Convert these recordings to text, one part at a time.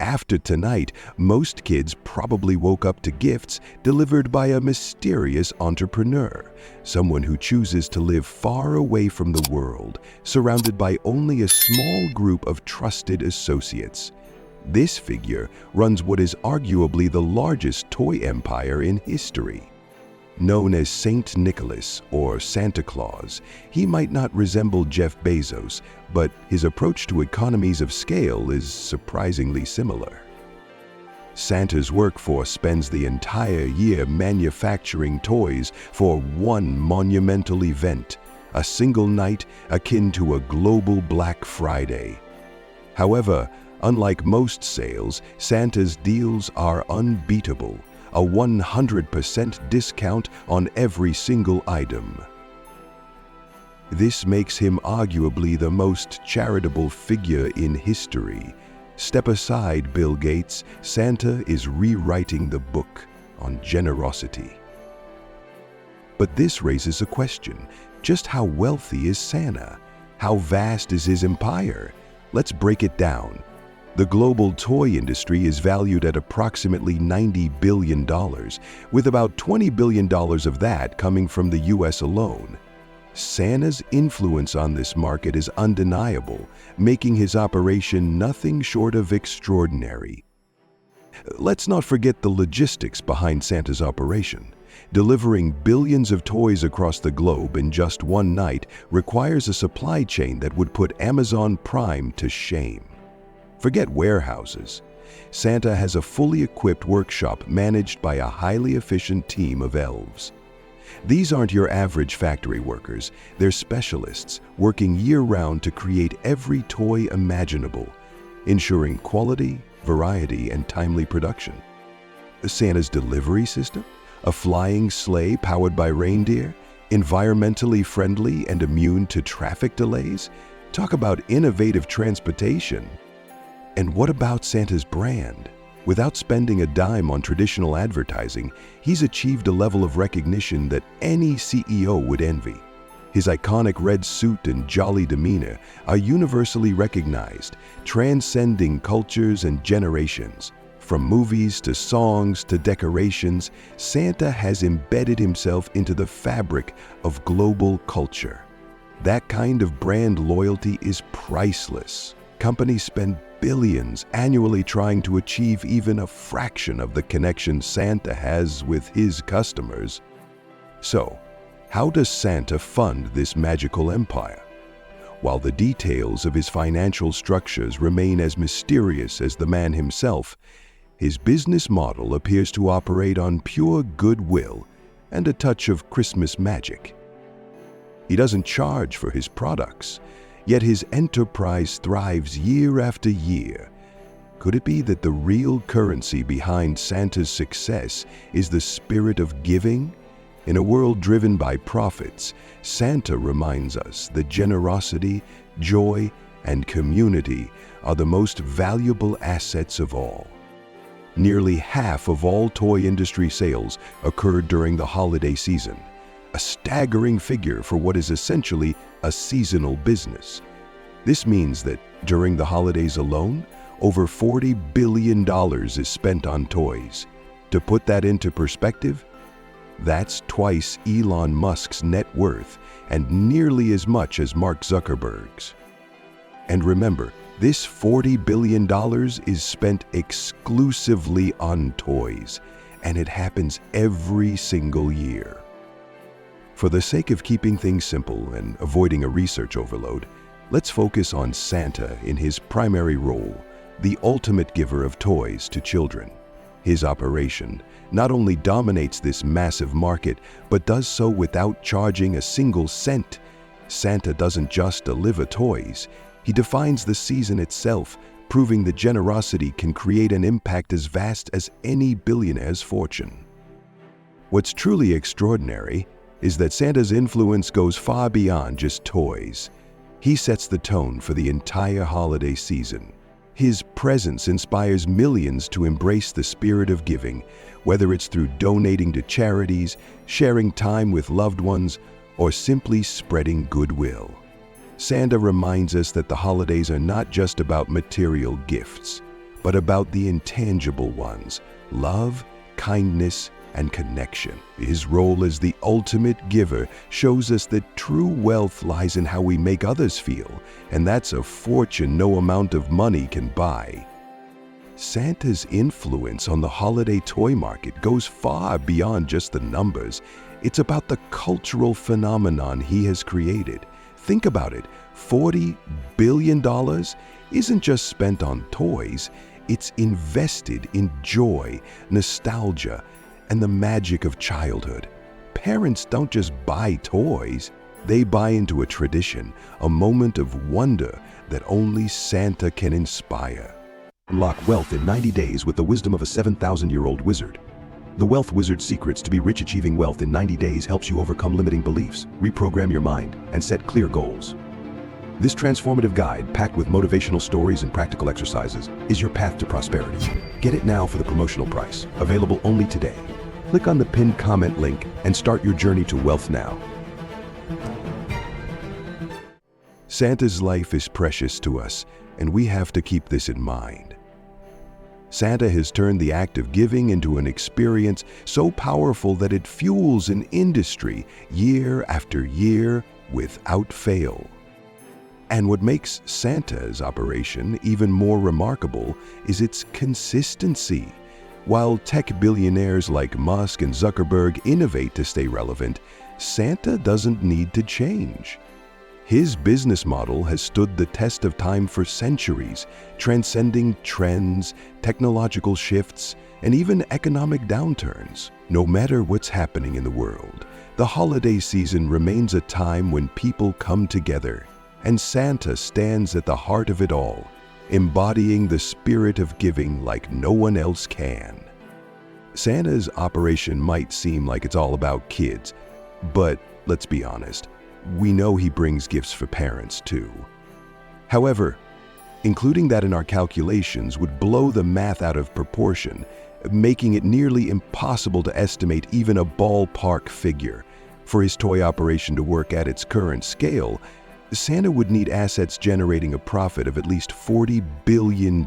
after tonight, most kids probably woke up to gifts delivered by a mysterious entrepreneur, someone who chooses to live far away from the world, surrounded by only a small group of trusted associates. This figure runs what is arguably the largest toy empire in history. Known as Saint Nicholas or Santa Claus, he might not resemble Jeff Bezos, but his approach to economies of scale is surprisingly similar. Santa's workforce spends the entire year manufacturing toys for one monumental event, a single night akin to a global Black Friday. However, unlike most sales, Santa's deals are unbeatable. A 100% discount on every single item. This makes him arguably the most charitable figure in history. Step aside, Bill Gates. Santa is rewriting the book on generosity. But this raises a question. Just how wealthy is Santa? How vast is his empire? Let's break it down. The global toy industry is valued at approximately $90 billion, with about $20 billion of that coming from the US alone. Santa's influence on this market is undeniable, making his operation nothing short of extraordinary. Let's not forget the logistics behind Santa's operation. Delivering billions of toys across the globe in just one night requires a supply chain that would put Amazon Prime to shame. Forget warehouses. Santa has a fully equipped workshop managed by a highly efficient team of elves. These aren't your average factory workers. They're specialists working year-round to create every toy imaginable, ensuring quality, variety, and timely production. Santa's delivery system? A flying sleigh powered by reindeer? Environmentally friendly and immune to traffic delays? Talk about innovative transportation. And what about Santa's brand? Without spending a dime on traditional advertising, he's achieved a level of recognition that any CEO would envy. His iconic red suit and jolly demeanor are universally recognized, transcending cultures and generations. From movies to songs to decorations, Santa has embedded himself into the fabric of global culture. That kind of brand loyalty is priceless. Companies spend billions annually trying to achieve even a fraction of the connection Santa has with his customers. So, how does Santa fund this magical empire? While the details of his financial structures remain as mysterious as the man himself, his business model appears to operate on pure goodwill and a touch of Christmas magic. He doesn't charge for his products, yet his enterprise thrives year after year. Could it be that the real currency behind Santa's success is the spirit of giving? In a world driven by profits, Santa reminds us that generosity, joy, and community are the most valuable assets of all. Nearly half of all toy industry sales occur during the holiday season, a staggering figure for what is essentially a seasonal business. This means that during the holidays alone, over $40 billion is spent on toys. To put that into perspective, that's twice Elon Musk's net worth and nearly as much as Mark Zuckerberg's. And remember, this $40 billion is spent exclusively on toys, and it happens every single year. For the sake of keeping things simple and avoiding a research overload, let's focus on Santa in his primary role, the ultimate giver of toys to children. His operation not only dominates this massive market, but does so without charging a single cent. Santa doesn't just deliver toys, he defines the season itself, proving that generosity can create an impact as vast as any billionaire's fortune. What's truly extraordinary is that Santa's influence goes far beyond just toys. He sets the tone for the entire holiday season. His presence inspires millions to embrace the spirit of giving, whether it's through donating to charities, sharing time with loved ones, or simply spreading goodwill. Santa reminds us that the holidays are not just about material gifts, but but about the intangible ones: love, kindness, and connection. His role as the ultimate giver shows us that true wealth lies in how we make others feel, and that's a fortune no amount of money can buy. Santa's influence on the holiday toy market goes far beyond just the numbers. It's about the cultural phenomenon he has created. Think about it, $40 billion isn't just spent on toys, it's invested in joy, nostalgia, and the magic of childhood. Parents don't just buy toys, they buy into a tradition, a moment of wonder that only Santa can inspire. Unlock wealth in 90 days with the wisdom of a 7,000-year-old wizard. The Wealth Wizard's Secrets to be rich. Achieving wealth in 90 days helps you overcome limiting beliefs, reprogram your mind, and set clear goals. This transformative guide, packed with motivational stories and practical exercises, is your path to prosperity. Get it now for the promotional price, available only today. Click on the pinned comment link and start your journey to wealth now. Santa's life is precious to us, and we have to keep this in mind. Santa has turned the act of giving into an experience so powerful that it fuels an industry year after year without fail. And what makes Santa's operation even more remarkable is its consistency. While tech billionaires like Musk and Zuckerberg innovate to stay relevant, Santa doesn't need to change. His business model has stood the test of time for centuries, transcending trends, technological shifts, and even economic downturns. No matter what's happening in the world, the holiday season remains a time when people come together, and Santa stands at the heart of it all, embodying the spirit of giving like no one else can. Santa's operation might seem like it's all about kids, but let's be honest, we know he brings gifts for parents too. However, including that in our calculations would blow the math out of proportion, making it nearly impossible to estimate even a ballpark figure. For his toy operation to work at its current scale, Santa would need assets generating a profit of at least $40 billion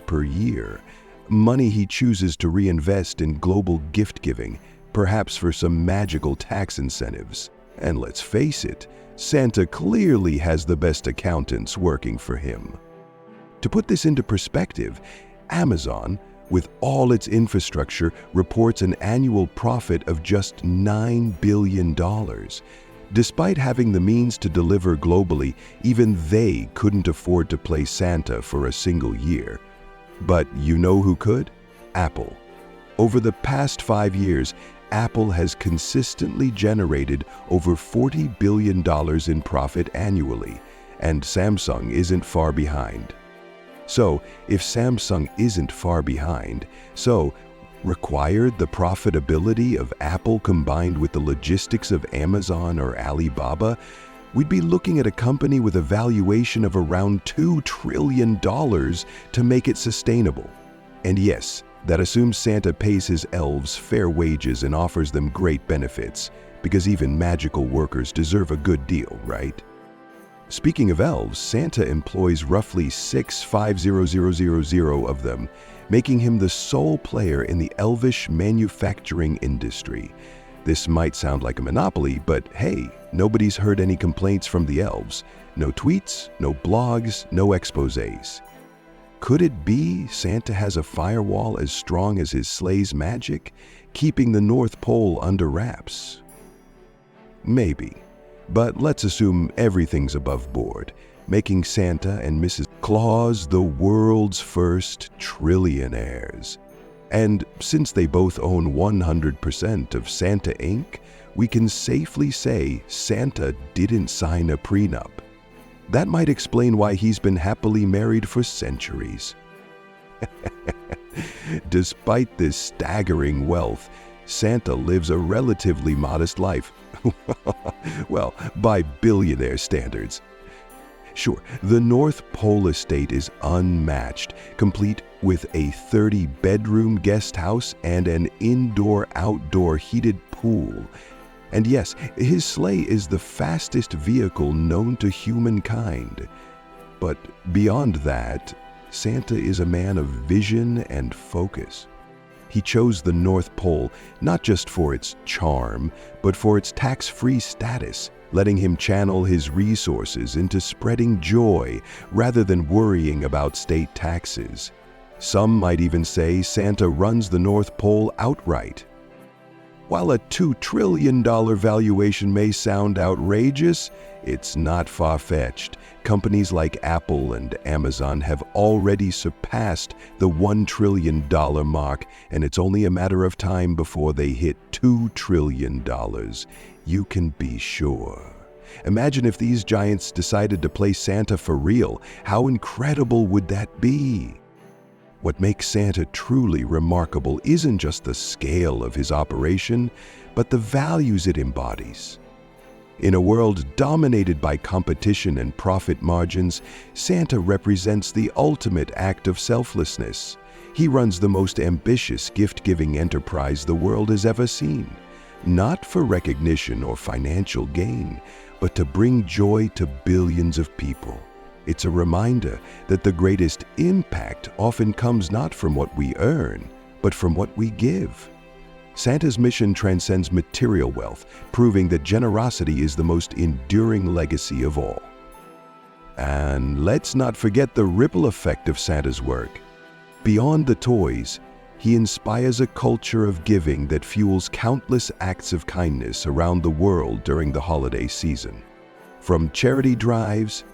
per year, money he chooses to reinvest in global gift giving, perhaps for some magical tax incentives. And let's face it, Santa clearly has the best accountants working for him. To put this into perspective, Amazon, with all its infrastructure, reports an annual profit of just $9 billion. Despite having the means to deliver globally, even they couldn't afford to play Santa for a single year. But you know who could? Apple. Over the past 5 years, Apple has consistently generated over $40 billion in profit annually, and Samsung isn't far behind. So, if Samsung isn't far behind, required the profitability of Apple combined with the logistics of Amazon or Alibaba, we'd be looking at a company with a valuation of around $2 trillion to make it sustainable. And yes, that assumes Santa pays his elves fair wages and offers them great benefits, because even magical workers deserve a good deal, right? Speaking of elves, Santa employs roughly 650,000 of them, making him the sole player in the elvish manufacturing industry. This might sound like a monopoly, but hey, nobody's heard any complaints from the elves. No tweets, no blogs, no exposés. Could it be Santa has a firewall as strong as his sleigh's magic, keeping the North Pole under wraps? Maybe, but let's assume everything's above board, making Santa and Mrs. Claus the world's first trillionaires. And since they both own 100% of Santa Inc., we can safely say Santa didn't sign a prenup. That might explain why he's been happily married for centuries. Despite this staggering wealth, Santa lives a relatively modest life. Well, by billionaire standards. Sure, the North Pole estate is unmatched, complete with a 30-bedroom guest house and an indoor-outdoor heated pool. And yes, his sleigh is the fastest vehicle known to humankind. But beyond that, Santa is a man of vision and focus. He chose the North Pole not just for its charm, but for its tax-free status, letting him channel his resources into spreading joy rather than worrying about state taxes. Some might even say Santa runs the North Pole outright. While a $2 trillion valuation may sound outrageous, it's not far-fetched. Companies like Apple and Amazon have already surpassed the $1 trillion mark, and it's only a matter of time before they hit $2 trillion. You can be sure. Imagine if these giants decided to play Santa for real. How incredible would that be? What makes Santa truly remarkable isn't just the scale of his operation, but the values it embodies. In a world dominated by competition and profit margins, Santa represents the ultimate act of selflessness. He runs the most ambitious gift-giving enterprise the world has ever seen, not for recognition or financial gain, but to bring joy to billions of people. It's a reminder that the greatest impact often comes not from what we earn, but from what we give. Santa's mission transcends material wealth, proving that generosity is the most enduring legacy of all. And let's not forget the ripple effect of Santa's work. Beyond the toys, he inspires a culture of giving that fuels countless acts of kindness around the world during the holiday season. From charity drives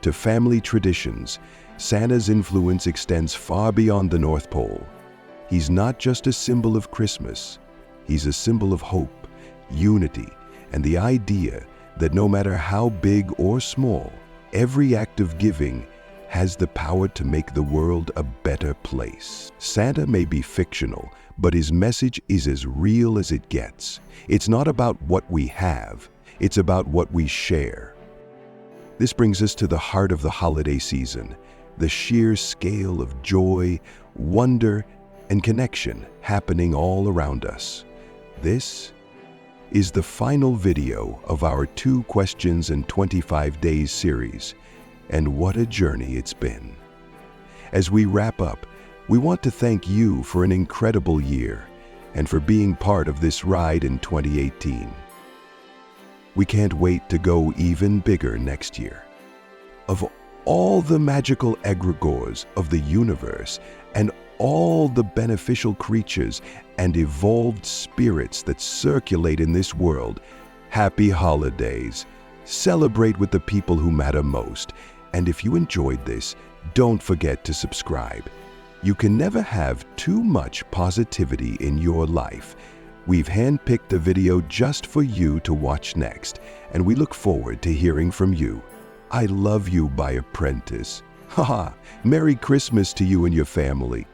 to family traditions, Santa's influence extends far beyond the North Pole. He's not just a symbol of Christmas, he's a symbol of hope, unity, and the idea that no matter how big or small, every act of giving has the power to make the world a better place. Santa may be fictional, but his message is as real as it gets. It's not about what we have, it's about what we share. This brings us to the heart of the holiday season, the sheer scale of joy, wonder, and connection happening all around us. This is the final video of our 2 Questions in 25 Days series, and what a journey it's been. As we wrap up, we want to thank you for an incredible year and for being part of this ride in 2018. We can't wait to go even bigger next year. Of all the magical egregores of the universe and all the beneficial creatures and evolved spirits that circulate in this world, happy holidays. Celebrate with the people who matter most. And if you enjoyed this, don't forget to subscribe. You can never have too much positivity in your life. We've handpicked a video just for you to watch next, and we look forward to hearing from you. I love you by apprentice. Haha, Merry Christmas to you and your family.